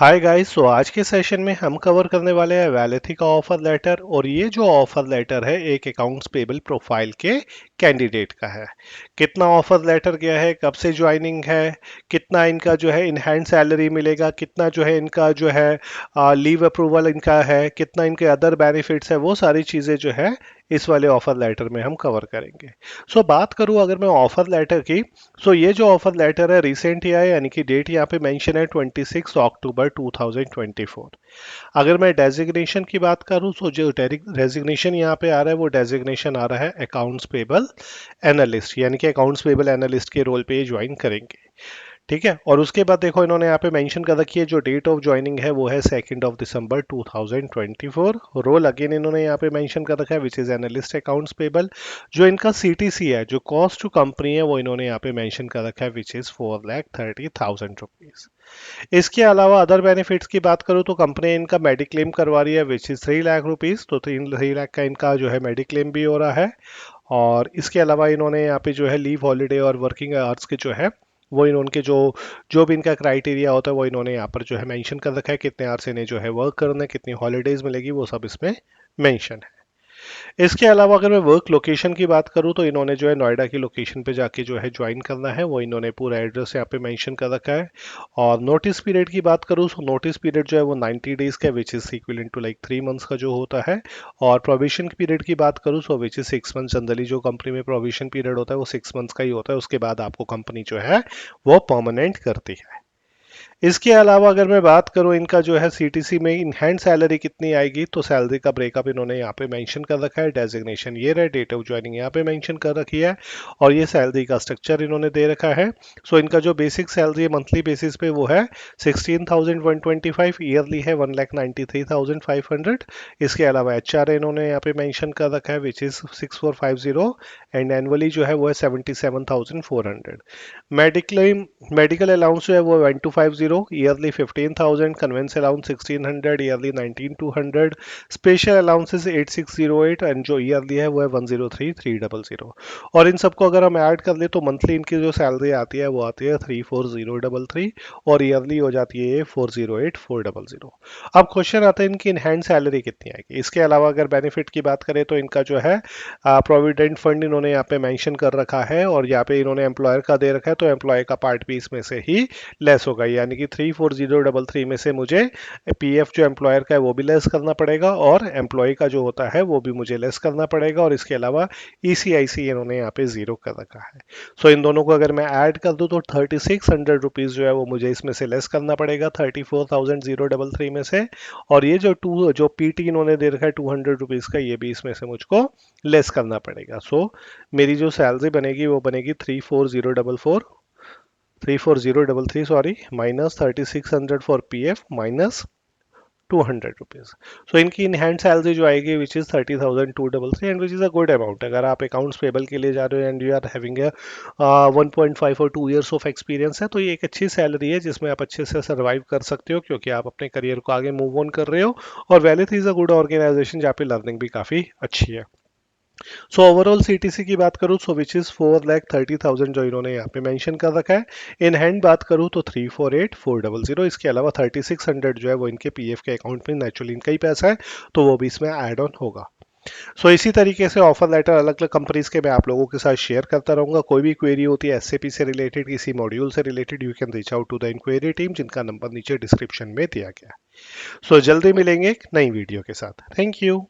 Hi guys. सो आज के session में हम कवर करने वाले हैं वैलिथी का ऑफर लेटर। और ये जो ऑफर लेटर है एक अकाउंट्स पेबल प्रोफाइल के कैंडिडेट का है। कितना ऑफर लेटर गया है, कब से ज्वाइनिंग है, कितना इनका जो है इनहैंड सैलरी मिलेगा, कितना जो है इनका जो है लीव अप्रूवल इनका है, कितना इनके अदर बेनिफिट्स है, वो सारी चीज़ें जो है इस वाले ऑफर लेटर में हम कवर करेंगे। बात करूं अगर मैं ऑफर लेटर की, ये जो ऑफर लेटर है रिसेंट ही आया, यानी कि डेट यहाँ पे मेंशन है 26 अक्टूबर 2024। अगर मैं डेजिग्नेशन की बात करूं तो जो डेजिग्नेशन यहाँ पे आ रहा है वो डेजिग्नेशन आ रहा है अकाउंट्स पेबल एनालिस्ट, यानी कि अकाउंट्स पेबल एनालिस्ट के रोल पे ये ज्वाइन करेंगे। ठीक है। और उसके बाद देखो इन्होंने यहाँ पे मेंशन कर रखी है, जो डेट ऑफ ज्वाइनिंग है वो है 2 दिसंबर 2024। रोल अगेन इन्होंने यहाँ पे मेंशन कर रखा है which is analyst accounts payable. जो इनका सीटीसी है, जो कॉस्ट टू कंपनी है, वो इन्होंने यहाँ पे मेंशन कर रखा है विच इज 4,30,000 रुपीज। इसके अलावा अदर बेनिफिट्स की बात करूँ तो कंपनी इनका मेडिक्लेम करवा रही है विच इज 3 लाख रुपीज। तो 3 लाख का इनका जो है मेडिक्लेम भी हो रहा है। और इसके अलावा इन्होंने यहाँ पे जो है लीव हॉलीडे और वर्किंग आवर्स के जो है वो इनके जो जो भी इनका क्राइटेरिया होता है वो इन्होंने यहाँ पर जो है मेंशन कर रखा है। कितने आवर्स इन्हें जो है वर्क करना है, कितनी हॉलीडेज मिलेगी, वो सब इसमें मेंशन है। इसके अलावा अगर मैं वर्क लोकेशन की बात करूं तो इन्होंने जो है नोएडा की लोकेशन पे जाके जो है ज्वाइन करना है, वो इन्होंने पूरा एड्रेस यहाँ पे मेंशन कर रखा है। और नोटिस पीरियड की बात करूं तो नोटिस पीरियड जो है वो 90 डेज का, which is equivalent to like 3 months का जो होता है। और प्रोविजन पीरियड की बात करूं तो विच इज 6 मंथ्स। जनरली जो कंपनी में प्रोविजन पीरियड होता है वो 6 मंथ्स का ही होता है, उसके बाद आपको कंपनी जो है वो परमानेंट करती है। इसके अलावा अगर मैं बात करूं इनका जो है सीटीसी में इन हैंड सैलरी कितनी आएगी, तो सैलरी का ब्रेकअप इन्होंने यहाँ पे मेंशन कर रखा है। डेजिग्नेशन ये रहे, डेट ऑफ ज्वाइनिंग यहाँ पे मेंशन कर रखी है, और ये सैलरी का स्ट्रक्चर इन्होंने दे रखा है। इनका जो बेसिक सैलरी है मंथली बेसिस पे वो है 16,125, ईयरली है 1,93,500। इसके अलावा एचआर इन्होंने यहाँ पे मेंशन कर रखा है विच इज 6450, एंड एनुअली जो है वो है 77,400। मेडिक्लेम मेडिकल अलाउंस जो है वो 1250, yearly 15,000, convince allowance 1600, yearly 19,200, special allowances 8608, and जो ईयरली है वो है 103,300। और इन सबको अगर हम ऐड कर ले तो मंथली इनकी जो सैलरी आती है वो आती है 34,033, और ईयरली हो जाती है 408,400। अब क्वेश्चन आता है इनकी इन हैंड सैलरी कितनी आएगी। इसके अलावा अगर बेनिफिट की बात करें तो इनका जो है प्रोविडेंट फंड इन्होंने यहाँ पे मेंशन कर रखा है, और यहाँ पे इन्होंने एम्प्लॉयर का दे रखा है, तो एम्प्लॉय का पार्ट भी इसमें से ही लेस होगा, यानी कि 34033 में से मुझे पीएफ जो एम्प्लॉयर का है वो भी लेस करना पड़ेगा, और एम्प्लॉय का जो होता है वो भी मुझे लेस करना पड़ेगा। और इसके अलावा ईसीआईसी इन्होंने यहाँ पे जीरो कर रखा है। इन दोनों को अगर मैं ऐड कर दूं तो 3600 रुपीज जो है वो मुझे इसमें से लेस करना पड़ेगा 34,033 में से। और ये जो पीटी इन्होंने दे रखा है 200 रुपीज का, ये भी इसमें से मुझको लेस करना पड़ेगा। मेरी जो सैलरी बनेगी वो बनेगी 34033, sorry, minus 3600 for PF, minus 200 rupees. इनकी इन हैंड सैलरी जो आएगी which is 30,233, and which is a good amount. अगर आप अकाउंट्स पेबल के लिए जा रहे हो एंड यू आर हैविंग 1.5 और 2 इयर्स ऑफ एक्सपीरियंस है, तो ये एक अच्छी सैलरी है जिसमें आप अच्छे से सर्वाइव कर सकते हो, क्योंकि आप अपने करियर को आगे मूव ऑन कर रहे हो। और वेलिथ इज अ गुड ऑर्गेनाइजेशन जहाँ पे लर्निंग भी काफ़ी अच्छी है। ओवरऑल सीटीसी की बात करूँ विच इज 4,30,000 जो इन्होंने यहाँ पे मेंशन कर रखा है। इन हैंड बात करूँ तो 348,400। इसके अलावा 3600 जो है वो इनके पीएफ के अकाउंट में नेचुरली इनका ही पैसा है, तो वो भी इसमें ऐड ऑन होगा। इसी तरीके से ऑफर लेटर अलग अलग कंपनीज के मैं आप लोगों के साथ शेयर करता रहूंगा। कोई भी क्वेरी होती है एसएपी से रिलेटेड, किसी मॉड्यूल से related, you can reach out to the inquiry team, जिनका नंबर नीचे डिस्क्रिप्शन में दिया गया है। जल्दी मिलेंगे एक नई वीडियो के साथ। Thank you.